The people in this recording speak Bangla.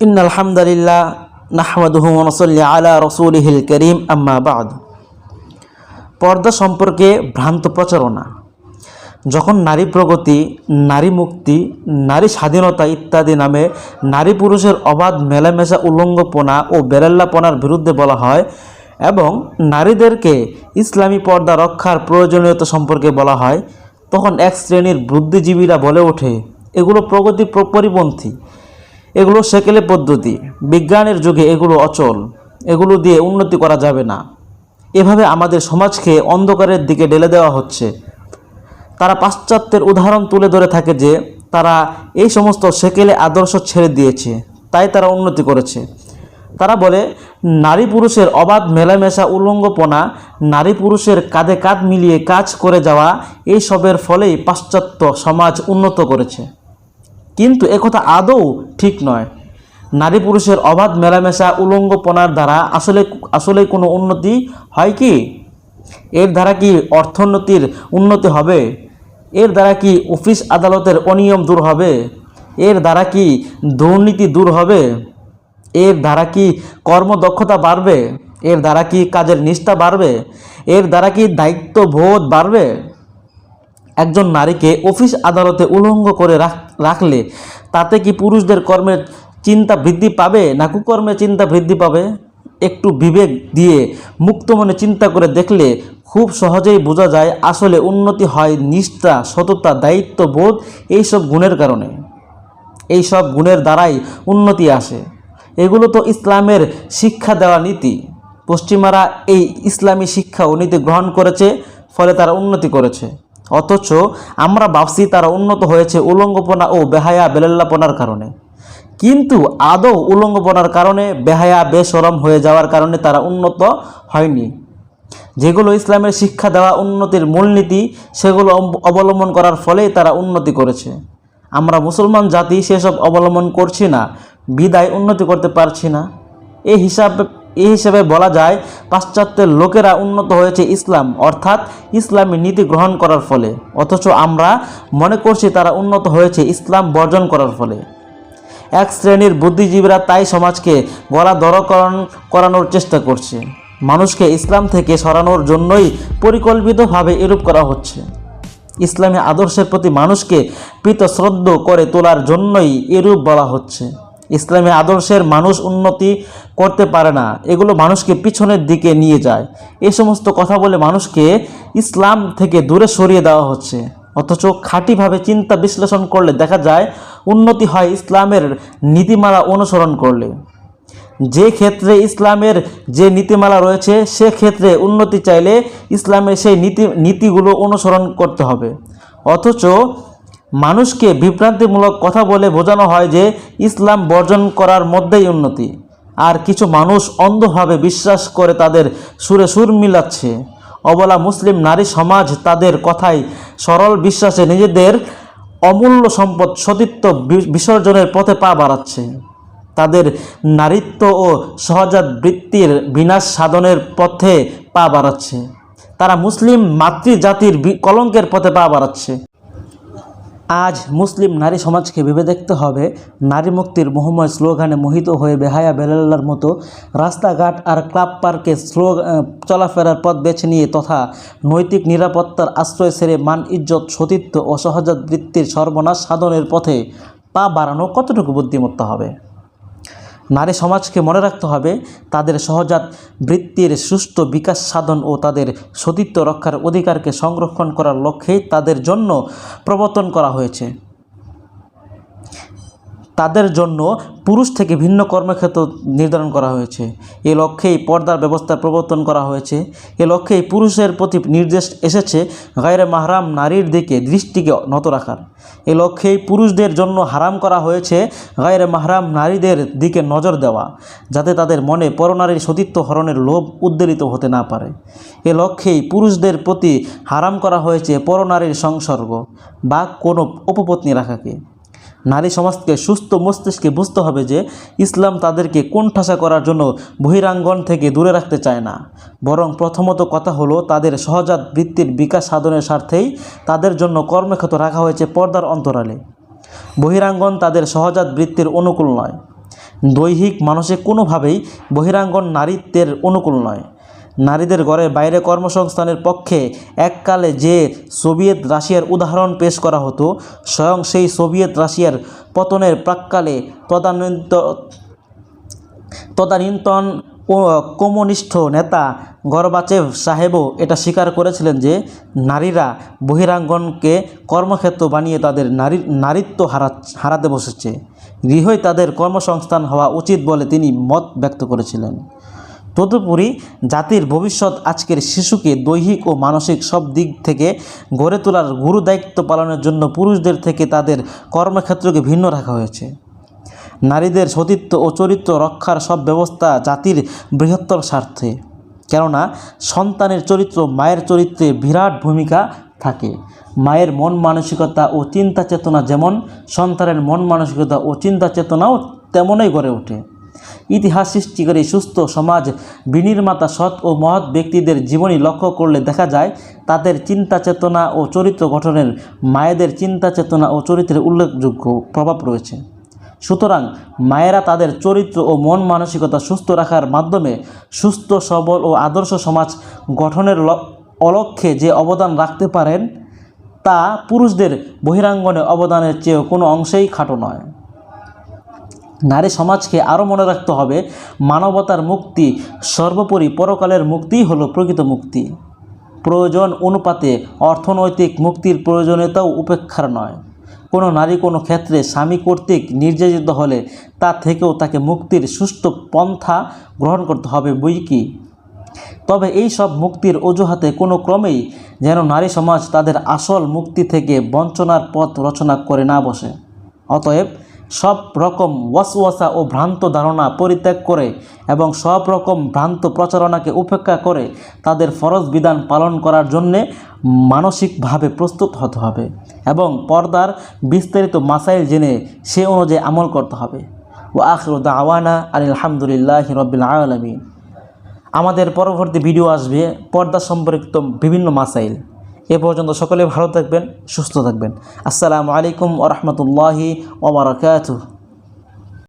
ইন্নাল হামদালিল্লাহ নাহমাদুহু ওয়া নুসাল্লি আলা রাসূলিহিল কারীম আম্মা বা'দ। পর্দা সম্পর্কে ভ্রান্ত প্রচারণা। যখন নারী প্রগতি, নারী মুক্তি, নারী স্বাধীনতা ইত্যাদি নামে নারী পুরুষের অবাধ মেলামেশা, উলঙ্গপনা ও বেরেল্লাপনার বিরুদ্ধে বলা হয় এবং নারীদেরকে ইসলামী পর্দা রক্ষার প্রয়োজনীয়তা সম্পর্কে বলা হয়, তখন এক শ্রেণীর বুদ্ধিজীবীরা বলে ওঠে, এগুলো প্রগতি পরিপন্থী, এগুলো সেকেলে পদ্ধতি, বিজ্ঞানের যুগে এগুলো অচল, এগুলো দিয়ে উন্নতি করা যাবে না। এভাবে আমাদের সমাজকে অন্ধকারের দিকে ঢেলে দেওয়া হচ্ছে। তারা পাশ্চাত্যের উদাহরণ তুলে ধরে থাকে যে তারা এই সমস্ত সেকেলে আদর্শ ছেড়ে দিয়েছে, তাই তারা উন্নতি করেছে। তারা বলে নারী পুরুষের অবাধ মেলামেশা, উলঙ্গপনা, নারী পুরুষের কাঁধে কাঁধ মিলিয়ে কাজ করে যাওয়া, এই সবের ফলেই পাশ্চাত্য সমাজ উন্নত করেছে। কিন্তু একথা আদৌ ঠিক নয়। নারী পুরুষের অবাধ মেলামেশা, উলঙ্গপনার দ্বারা আসলে কোনো উন্নতি হয় কি? এর দ্বারা কি অর্থনীতির উন্নতি হবে? এর দ্বারা কি অফিস আদালতের অনিয়ম দূর হবে? এর দ্বারা কি দুর্নীতি দূর হবে? এর দ্বারা কি কর্মদক্ষতা বাড়বে? এর দ্বারা কি কাজের নিষ্ঠা বাড়বে? এর দ্বারা কি দায়িত্ববোধ বাড়বে? একজন নারীকে অফিস আদালতে উলঙ্গ করে রাখলে তাতে কি পুরুষদের কর্মের চিন্তা বৃদ্ধি পাবে না কুকর্মের চিন্তা বৃদ্ধি পাবে? একটু বিবেক দিয়ে মুক্ত মনে চিন্তা করে দেখলে খুব সহজেই বোঝা যায় আসলে উন্নতি হয় নিষ্ঠা, সততা, দায়িত্ববোধ, এইসব গুণের কারণে। এই সব গুণের দ্বারাই উন্নতি আসে। এগুলো তো ইসলামের শিক্ষা দেওয়া নীতি। পশ্চিমারা এই ইসলামী শিক্ষা ও নীতি গ্রহণ করেছে, ফলে তারা উন্নতি করেছে। অথচ আমরা ভাবছি তারা উন্নত হয়েছে উলঙ্গপনা ও বেহায়া বেলেল্লাপনার কারণে। কিন্তু আদৌ উলঙ্গপনার কারণে, বেহায়া বেশরম হয়ে যাওয়ার কারণে তারা উন্নত হয়নি। যেগুলো ইসলামের শিক্ষা দেওয়া উন্নতির মূলনীতি, সেগুলো অবলম্বন করার ফলেই তারা উন্নতি করেছে। আমরা মুসলমান জাতি সেসব অবলম্বন করছি না, বিদায় উন্নতি করতে পারছি না। এই হিসাবে বলা যায় পাশ্চাত্যের লোকেরা উন্নত হয়েছে ইসলাম অর্থাৎ ইসলামী নীতি গ্রহণ করার ফলে, অথচ আমরা মনে করছি তারা উন্নত হয়েছে ইসলাম বর্জন করার ফলে। এক শ্রেণীর বুদ্ধিজীবীরা তাই সমাজকে গলা দড় করানোর চেষ্টা করছে। মানুষকে ইসলাম থেকে সরানোর জন্যই পরিকল্পিতভাবে এরূপ করা হচ্ছে। ইসলামী আদর্শের প্রতি মানুষকে প্রীতশ্রদ্ধ করে তোলার জন্যই এরূপ বলা হচ্ছে। ইসলামী আদর্শের মানুষ উন্নতি করতে পারে না, এগুলো মানুষকে পিছনের দিকে নিয়ে যায়। এই সমস্ত কথা বলে মানুষকে ইসলাম থেকে দূরে সরিয়ে দেওয়া হচ্ছে। অথচ খাঁটিভাবে চিন্তা বিশ্লেষণ করলে দেখা যায় উন্নতি হয় ইসলামের নীতিমালা অনুসরণ করলে। যে ক্ষেত্রে ইসলামের যে নীতিমালা রয়েছে সে ক্ষেত্রে উন্নতি চাইলে ইসলামের সেই নীতিগুলো অনুসরণ করতে হবে। অথচ মানুষকে বিভ্রান্তিমূলক কথা বলে বোঝানো হয় যে ইসলাম বর্জন করার মধ্যেই উন্নতি। আর কিছু মানুষ অন্ধভাবে বিশ্বাস করে তাদের সুরে সুর মিলাচ্ছে। অবলা মুসলিম নারী সমাজ তাদের কথায় সরল বিশ্বাসে নিজেদের অমূল্য সম্পদ সতীত্ব বিসর্জনের পথে পা বাড়াচ্ছে। তাদের নারীত্ব ও সহজাত বৃত্তির বিনাশ সাধনের পথে পা বাড়াচ্ছে। তারা মুসলিম মাতৃজাতির কলঙ্কের পথে পা বাড়াচ্ছে। আজ মুসলিম নারী সমাজকে ভেবে দেখতে হবে, নারী মুক্তির মোহময় স্লোগানে মোহিত হয়ে বেহায়া বেলাল্লার মতো রাস্তাঘাট আর ক্লাব পার্কে চলাফেরার পথ বেছে নিয়ে তথা নৈতিক নিরাপত্তার আশ্রয় ছেড়ে মান, ইজ্জত, সতীত্ব ও সহজাত বৃত্তির সর্বনাশ সাধনের পথে পা বাড়ানো কতটুকু বুদ্ধিমত্তা হবে? নারী সমাজকে মনে রাখতে হবে তাদের সহজাত বৃত্তির সুষ্ঠু বিকাশ সাধন ও তাদের সতীত্ব রক্ষার অধিকারকে সংরক্ষণ করার লক্ষ্যেই তাদের জন্য প্রবর্তন করা হয়েছে। তাদের জন্য পুরুষ থেকে ভিন্ন কর্মক্ষেত্র নির্ধারণ করা হয়েছে। এ লক্ষ্যেই পর্দার ব্যবস্থা প্রবর্তন করা হয়েছে। এ লক্ষ্যেই পুরুষের প্রতি নির্দেশ এসেছে গায়রে মাহরাম নারীর দিকে দৃষ্টিকে নত রাখার। এ লক্ষ্যেই পুরুষদের জন্য হারাম করা হয়েছে গায়রে মাহরাম নারীদের দিকে নজর দেওয়া, যাতে তাদের মনে পরনারীর সতীত্ব হরণের লোভ উদ্বেলিত হতে না পারে। এ লক্ষ্যেই পুরুষদের প্রতি হারাম করা হয়েছে পরনারীর সংসর্গ বা কোনো উপপত্নী রাখাকে। নারী সমাজকে সুস্থ মস্তিষ্কে বুঝতে হবে যে ইসলাম তাদেরকে কোণঠাসা করার জন্য বহিরাঙ্গন থেকে দূরে রাখতে চায় না, বরং প্রথমত কথা হলো তাদের সহজাত বৃত্তির বিকাশ সাধনের স্বার্থেই তাদের জন্য কর্মক্ষেত্র রাখা হয়েছে পর্দার অন্তরালে। বহিরাঙ্গন তাদের সহজাত বৃত্তির অনুকূল নয়। দৈহিক মানসিক কোনোভাবেই বহিরাঙ্গন নারীত্বের অনুকূল নয়। নারীদের ঘরের বাইরে কর্মসংস্থানের পক্ষে এককালে যে সোভিয়েত রাশিয়ার উদাহরণ পেশ করা হতো, স্বয়ং সেই সোভিয়েত রাশিয়ার পতনের প্রাক্কালে তদানীন্তন ও কমিউনিস্ট নেতা গরবাচেভ সাহেবও এটা স্বীকার করেছিলেন যে নারীরা বহিরাঙ্গনকে কর্মক্ষেত্র বানিয়ে তাদের নারীত্ব হারাতে বসেছে। গৃহই তাদের কর্মসংস্থান হওয়া উচিত বলে তিনি মত ব্যক্ত করেছিলেন। তদুপরি জাতির ভবিষ্যৎ আজকের শিশুকে দৈহিক ও মানসিক সব দিক থেকে গড়ে তোলার গুরু দায়িত্ব পালনের জন্য পুরুষদের থেকে তাদের কর্মক্ষেত্রকে ভিন্ন রাখা হয়েছে। নারীদের সতীত্ব ও চরিত্র রক্ষার সব ব্যবস্থা জাতির বৃহত্তর স্বার্থে, কেননা সন্তানের চরিত্র মায়ের চরিত্রে বিরাট ভূমিকা থাকে। মায়ের মন মানসিকতা ও চিন্তা চেতনা যেমন, সন্তানের মন মানসিকতা ও চিন্তা চেতনাও তেমনই গড়ে ওঠে। ইতিহাস সৃষ্টিকারী সুস্থ সমাজ বিনির্মাতা সৎ ও মহৎ ব্যক্তিদের জীবনী লক্ষ্য করলে দেখা যায় তাদের চিন্তা চেতনা ও চরিত্র গঠনের মায়েদের চিন্তা চেতনা ও চরিত্রের উল্লেখযোগ্য প্রভাব রয়েছে। সুতরাং মায়েরা তাদের চরিত্র ও মন মানসিকতা সুস্থ রাখার মাধ্যমে সুস্থ সবল ও আদর্শ সমাজ গঠনের অলক্ষ্যে যে অবদান রাখতে পারেন তা পুরুষদের বহিরাঙ্গনে অবদানের চেয়েও কোনো অংশেই খাটো নয়। নারী সমাজকে আরও মনে রাখতে হবে, মানবতার মুক্তি সর্বোপরি পরকালের মুক্তিই হলো প্রকৃত মুক্তি। প্রয়োজন অনুপাতে অর্থনৈতিক মুক্তির প্রয়োজনীয়তাও উপেক্ষার নয়। কোনো নারী কোনো ক্ষেত্রে স্বামী কর্তৃক নির্যাতিত হলে তা থেকেও তাকে মুক্তির সুষ্ঠু পন্থা গ্রহণ করতে হবে বই কি। তবে এই সব মুক্তির অজুহাতে কোনো ক্রমেই যেন নারী সমাজ তাদের আসল মুক্তি থেকে বঞ্চনার পথ রচনা করে না বসে। অতএব সব রকম ওয়াসওয়াসা ও ভ্রান্ত ধারণা পরিত্যাগ করে এবং সব রকম ভ্রান্ত প্রচারণাকে উপেক্ষা করে তাদের ফরজ বিধান পালন করার জন্যে মানসিকভাবে প্রস্তুত হতে হবে এবং পর্দার বিস্তারিত মাসাইল জেনে সে অনুযায়ী আমল করতে হবে। ওয়া আখিরু দাওয়ানা আলহামদুলিল্লাহি রাব্বিল আলামিন। আমাদের পরবর্তী ভিডিও আসবে পর্দা সম্পর্কিত বিভিন্ন মাসাইল। এ পর্যন্ত সকলে ভালো থাকবেন, সুস্থ থাকবেন। আসসালামু আলাইকুম ওয়া রাহমাতুল্লাহি ওয়া বারাকাতুহু।